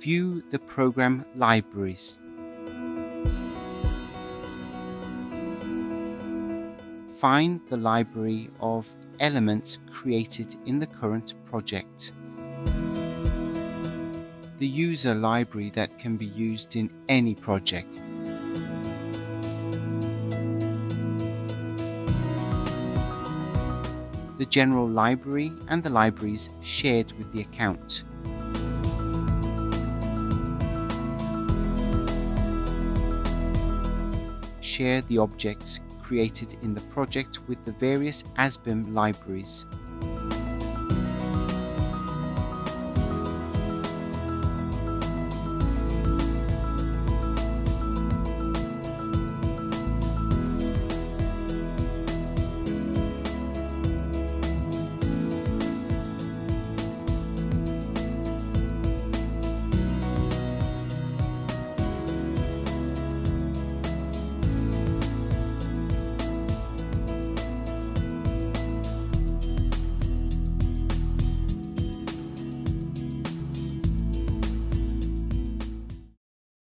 View the program libraries. Find the library of elements created in the current project. The user library that can be used in any project. The general library and the libraries shared with the account. Share the objects created in the project with the various usBIM libraries.